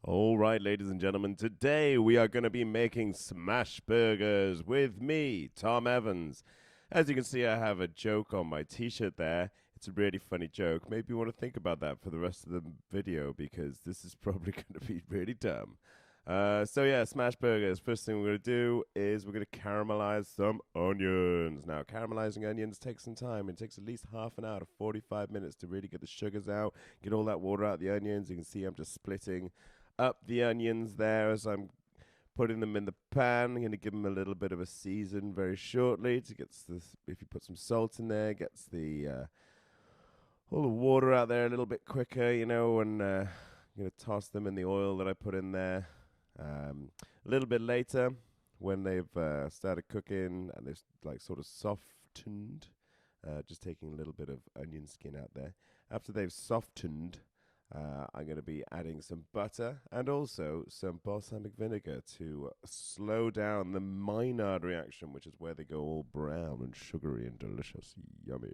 All right, ladies and gentlemen, today we are going to be making smash burgers with me, Tom Evans. As you can see, I have a joke on my t shirt there. It's a really funny joke. Maybe you want to think about that for the rest of the video because this is probably going to be really dumb. So, smash burgers. First thing we're going to do is we're going to caramelize some onions. Now, caramelizing onions takes some time. It takes at least half an hour to 45 minutes to really get the sugars out, get all that water out of the onions. You can see I'm just splitting up the onions there as I'm putting them in the pan. I'm going to give them a little bit of a season very shortly to get this. If you put some salt in there, gets all the water out there a little bit quicker, and I'm going to toss them in the oil that I put in there. A little bit later, when they've started cooking and they've like sort of softened, just taking a little bit of onion skin out there. After they've softened, I'm going to be adding some butter and also some balsamic vinegar to slow down the Maillard reaction, which is where they go all brown and sugary and delicious. Yummy.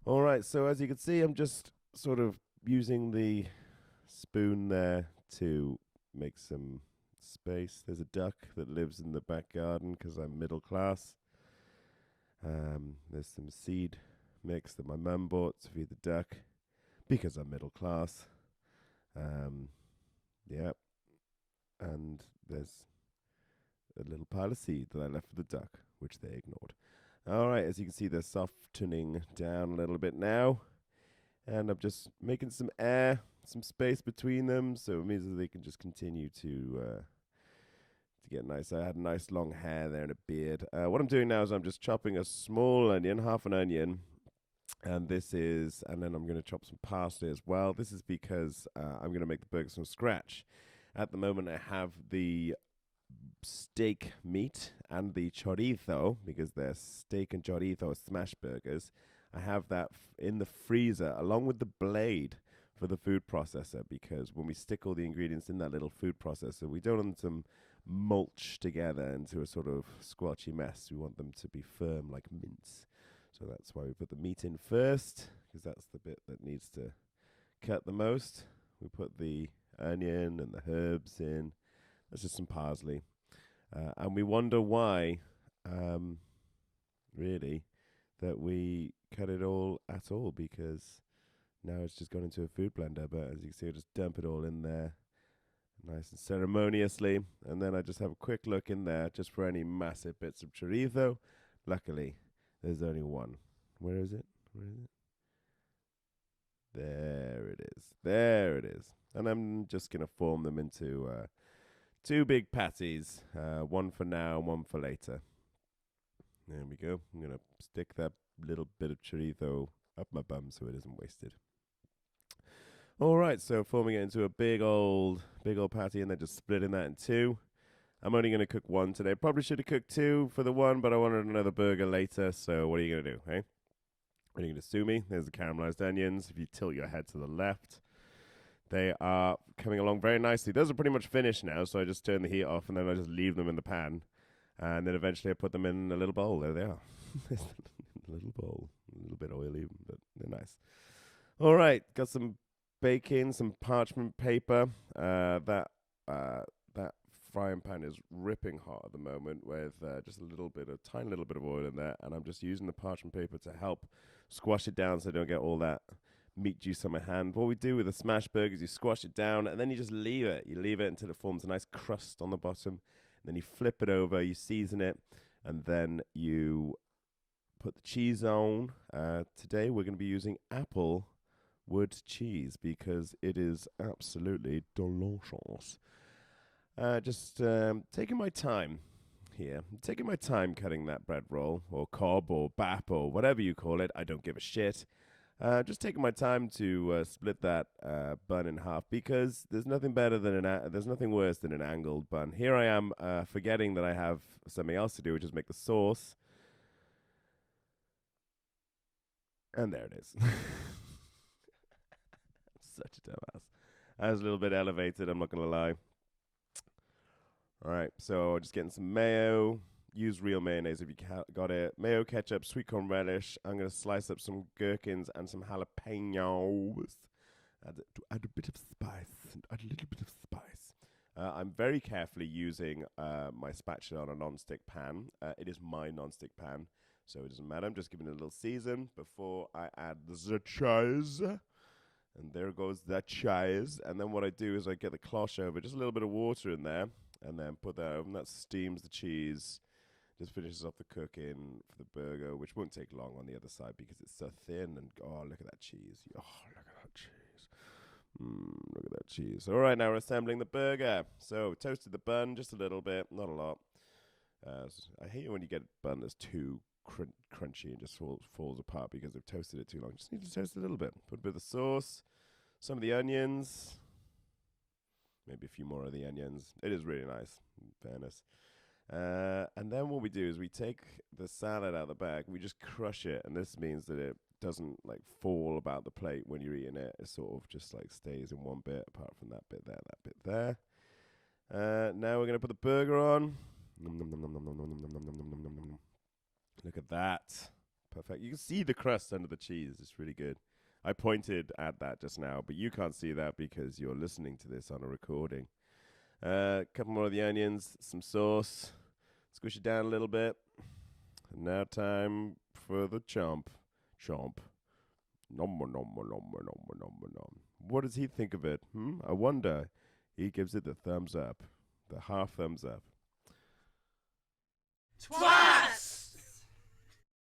All right, so as you can see, I'm just sort of using the spoon there to make some space. There's a duck that lives in the back garden because I'm middle class. There's some seed mix that my mum bought to feed the duck because I'm middle class. Um, yeah, and there's a little pile of seed that I left for the duck, which they ignored. All right, as you can see, they're softening down a little bit now, and I'm just making some air, some space between them, so it means that they can just continue to get nice. I had nice long hair there and a beard. What I'm doing now is I'm just chopping a small onion, half an onion, and then I'm going to chop some parsley as well. This is because I'm going to make the burgers from scratch. At the moment, I have the steak meat and the chorizo, because they're steak and chorizo smash burgers. I have that in the freezer along with the blade for the food processor, because when we stick all the ingredients in that little food processor, we don't want them mulch together into a sort of squelchy mess. We want them to be firm like mince. So that's why we put the meat in first, because that's the bit that needs to cut the most. We put the onion and the herbs in. That's just some parsley. And we wonder why, really, that we cut it all at all, because now it's just gone into a food blender. But as you can see, I just dump it all in there nice and ceremoniously. And then I just have a quick look in there just for any massive bits of chorizo. Luckily, there's only one. Where is it? Where is it? There it is. There it is. And I'm just going to form them into two big patties, one for now and one for later. There we go. I'm going to stick that little bit of chorizo up my bum so it isn't wasted. All right, so forming it into a big old patty and then just splitting that in two. I'm only going to cook one today. Probably should have cooked two for the one, but I wanted another burger later. So what are you going to do, hey? Are you going to sue me? There's the caramelized onions. If you tilt your head to the left, they are coming along very nicely. Those are pretty much finished now, so I just turn the heat off and then I just leave them in the pan. And then eventually I put them in a little bowl. There they are. A little bowl. A little bit oily, but they're nice. All right, got some bacon, some parchment paper. That frying pan is ripping hot at the moment with just a tiny little bit of oil in there, and I'm just using the parchment paper to help squash it down so I don't get all that meat juice on my hand. What we do with a smash burger is you squash it down, and then you just leave it. You leave it until it forms a nice crust on the bottom. Then you flip it over, you season it, and then you put the cheese on. Today we're going to be using apple wood cheese because it is absolutely delicious. Just taking my time here. Taking my time cutting that bread roll or cob or bap or whatever you call it. I don't give a shit. Just taking my time to split that bun in half because there's nothing there's nothing worse than an angled bun. Here I am forgetting that I have something else to do, which is make the sauce. And there it is. Such a dumbass. I was a little bit elevated, I'm not going to lie. All right, so just getting some mayo. Use real mayonnaise if you got it. Mayo, ketchup, sweet corn relish. I'm going to slice up some gherkins and some jalapenos. to add a bit of spice and add a little bit of spice. I'm very carefully using my spatula on a non-stick pan. It is my non-stick pan, so it doesn't matter. I'm just giving it a little season before I add the cheese. And there goes that cheese. And then what I do is I get the cloche over, just a little bit of water in there, and then put that over, and that steams the cheese. Just finishes off the cooking for the burger, which won't take long on the other side because it's so thin. And oh, look at that cheese. Oh, look at that cheese. Look at that cheese. All right, now we're assembling the burger. So toasted the bun just a little bit, not a lot. I hate it when you get a bun that's too crunchy and just falls apart because they've toasted it too long. Just need to toast it a little bit. Put a bit of the sauce, some of the onions, maybe a few more of the onions. It is really nice, in fairness. And then what we do is we take the salad out of the bag, we just crush it, and this means that it doesn't like fall about the plate when you're eating it. It sort of just like stays in one bit, apart from that bit there, that bit there. Now we're going to put the burger on. Look at that. Perfect. You can see the crust under the cheese. It's really good. I pointed at that just now, but you can't see that because you're listening to this on a recording. A couple more of the onions, some sauce. Squish it down a little bit. And now time for the chomp. Chomp. Nom nom nom nom nom nom nom. What does he think of it? I wonder. He gives it the thumbs up. The half thumbs up. Twat!